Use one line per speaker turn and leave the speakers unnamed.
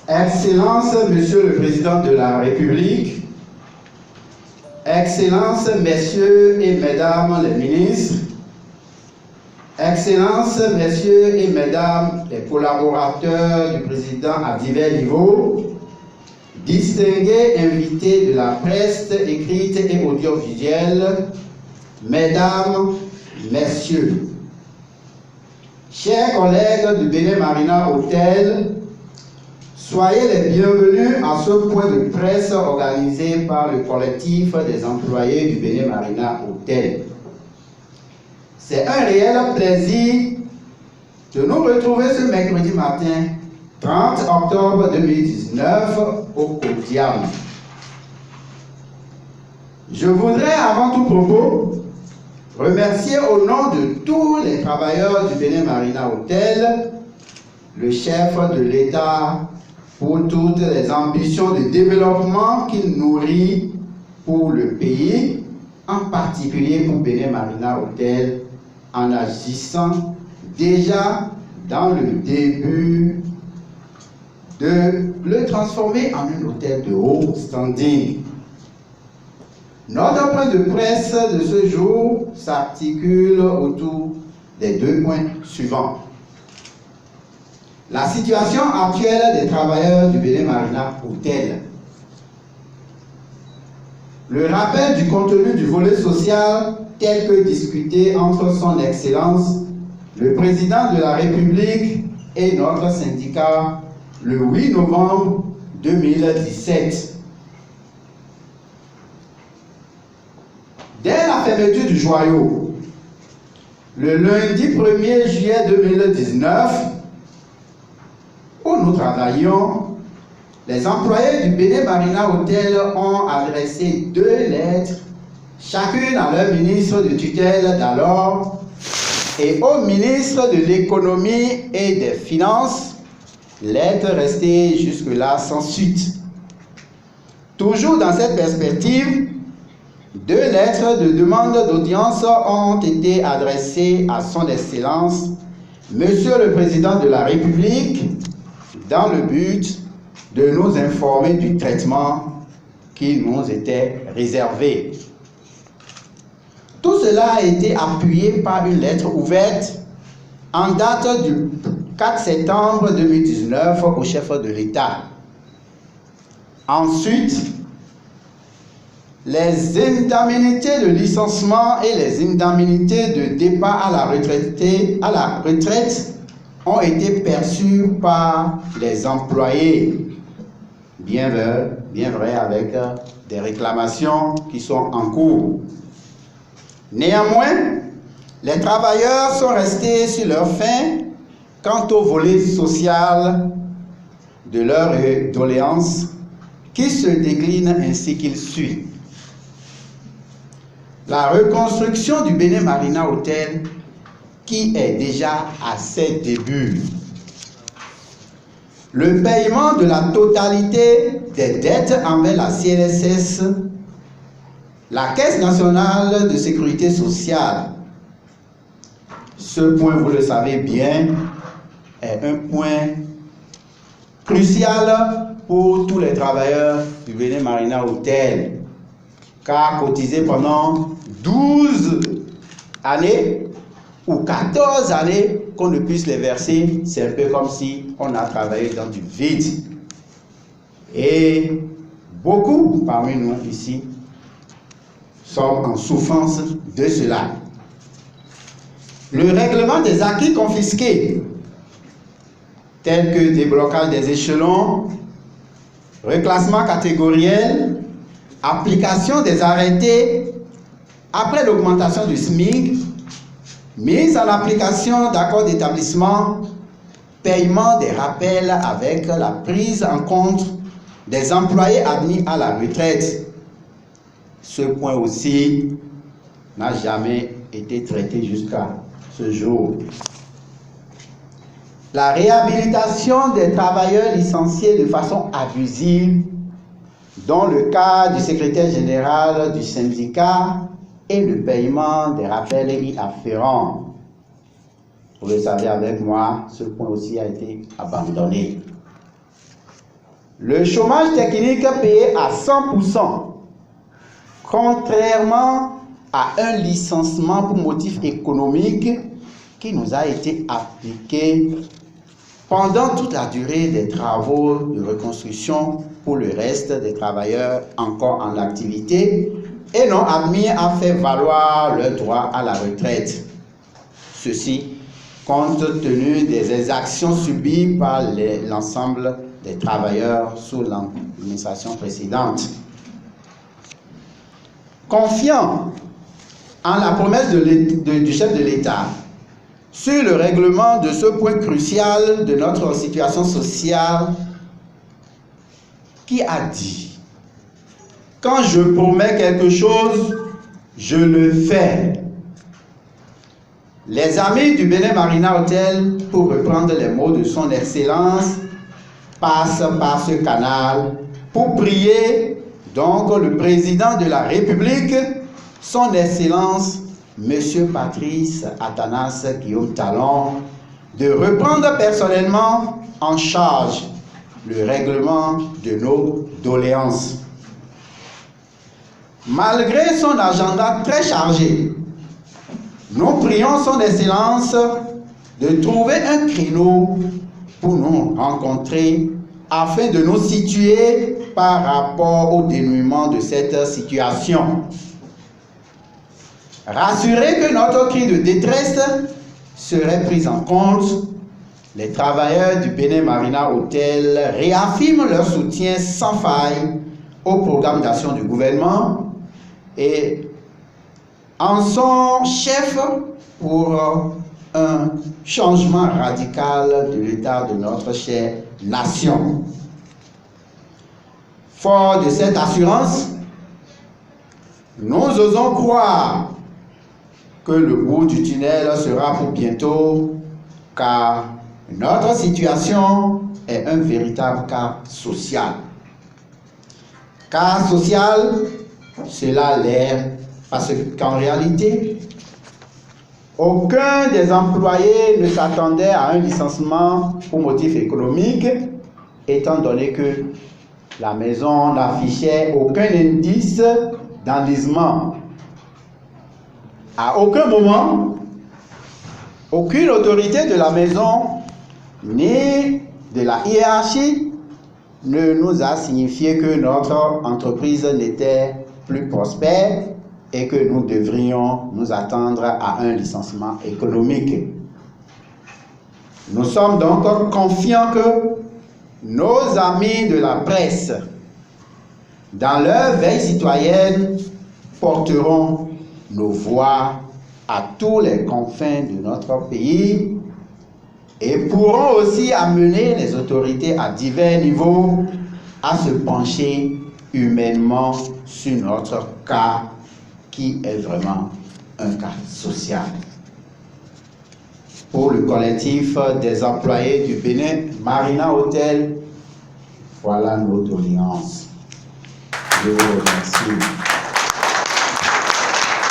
Excellences, Monsieur le Président de la République, Excellences, Messieurs et Mesdames les ministres, Excellences, Messieurs et Mesdames les collaborateurs du Président à divers niveaux, distingués invités de la presse écrite et audiovisuelle, Mesdames, Messieurs, chers collègues du Bénin Marina Hôtel, soyez les bienvenus à ce point de presse organisé par le collectif des employés du Bénin Marina Hôtel. C'est un réel plaisir de nous retrouver ce mercredi matin, 30 octobre 2019, au Codiam. Je voudrais, avant tout propos, remercier au nom de tous les travailleurs du Bénin Marina Hôtel, le chef de l'État, pour toutes les ambitions de développement qu'il nourrit pour le pays, en particulier pour Bénin Marina Hôtel, en agissant déjà dans le début de le transformer en un hôtel de haut standing. Notre point de presse de ce jour s'articule autour des deux points suivants. La situation actuelle des travailleurs du Bénin Marina Hôtel. Le rappel du contenu du volet social tel que discuté entre son Excellence, le Président de la République et notre syndicat le 8 novembre 2017. Dès la fermeture du joyau, le lundi 1er juillet 2019, où nous travaillions, les employés du Bénin Marina Hôtel ont adressé 2 lettres, chacune à leur ministre de tutelle d'alors et au ministre de l'économie et des finances, lettres restées jusque-là sans suite. Toujours dans cette perspective, 2 lettres de demande d'audience ont été adressées à son Excellence, Monsieur le Président de la République, dans le but de nous informer du traitement qui nous était réservé. Tout cela a été appuyé par une lettre ouverte en date du 4 septembre 2019 au chef de l'État. Ensuite, les indemnités de licenciement et les indemnités de départ à la retraite ont été perçues par les employés, bien vrai avec des réclamations qui sont en cours. Néanmoins, les travailleurs sont restés sur leur faim quant au volet social de leur doléance qui se décline ainsi qu'il suit. La reconstruction du Bénin Marina Hôtel qui est déjà à ses débuts. Le paiement de la totalité des dettes envers la CNSS, la Caisse nationale de sécurité sociale. Ce point, vous le savez bien, est un point crucial pour tous les travailleurs du Bénin Marina Hôtel, car cotisé pendant 12 années ou 14 années qu'on ne puisse les verser, c'est un peu comme si on a travaillé dans du vide. Et beaucoup parmi nous ici sont en souffrance de cela. Le règlement des acquis confisqués, tels que déblocage des échelons, reclassement catégoriel, application des arrêtés après l'augmentation du SMIC, mise en application d'accords d'établissement, paiement des rappels avec la prise en compte des employés admis à la retraite. Ce point aussi n'a jamais été traité jusqu'à ce jour. La réhabilitation des travailleurs licenciés de façon abusive, dont le cas du secrétaire général du syndicat et le paiement des rappels y afférents. Vous le savez avec moi, ce point aussi a été abandonné. Le chômage technique payé à 100%, contrairement à un licenciement pour motif économique qui nous a été appliqué pendant toute la durée des travaux de reconstruction pour le reste des travailleurs encore en activité et non admis à faire valoir leur droit à la retraite. Ceci compte tenu des exactions subies par l'ensemble des travailleurs sous l'administration précédente. Confiant en la promesse du chef de l'État sur le règlement de ce point crucial de notre situation sociale, qui a dit « Quand je promets quelque chose, je le fais ». Les amis du Benin Marina Hotel, pour reprendre les mots de son Excellence, passent par ce canal pour prier donc le président de la République, son Excellence, Monsieur Patrice Athanas Guillaume Talon, de reprendre personnellement en charge le règlement de nos doléances. Malgré son agenda très chargé, nous prions son Excellence de trouver un créneau pour nous rencontrer afin de nous situer par rapport au dénouement de cette situation. Rassurer que notre cri de détresse serait pris en compte, les travailleurs du Benin Marina Hotel réaffirment leur soutien sans faille au programme d'action du gouvernement et en sont chefs pour un changement radical de l'état de notre chère nation. Fort de cette assurance, nous osons croire que le bout du tunnel sera pour bientôt, car notre situation est un véritable cas social. Cas social, cela l'est parce qu'en réalité, aucun des employés ne s'attendait à un licenciement pour motif économique, étant donné que la maison n'affichait aucun indice d'enlisement. À aucun moment, aucune autorité de la maison ni de la hiérarchie ne nous a signifié que notre entreprise n'était plus prospère et que nous devrions nous attendre à un licenciement économique. Nous sommes donc confiants que nos amis de la presse, dans leur veille citoyenne, porteront nos voix à tous les confins de notre pays et pourront aussi amener les autorités à divers niveaux à se pencher humainement sur notre cas qui est vraiment un cas social. Pour le collectif des employés du Benin Marina Hotel, voilà nos doléances. Je vous remercie.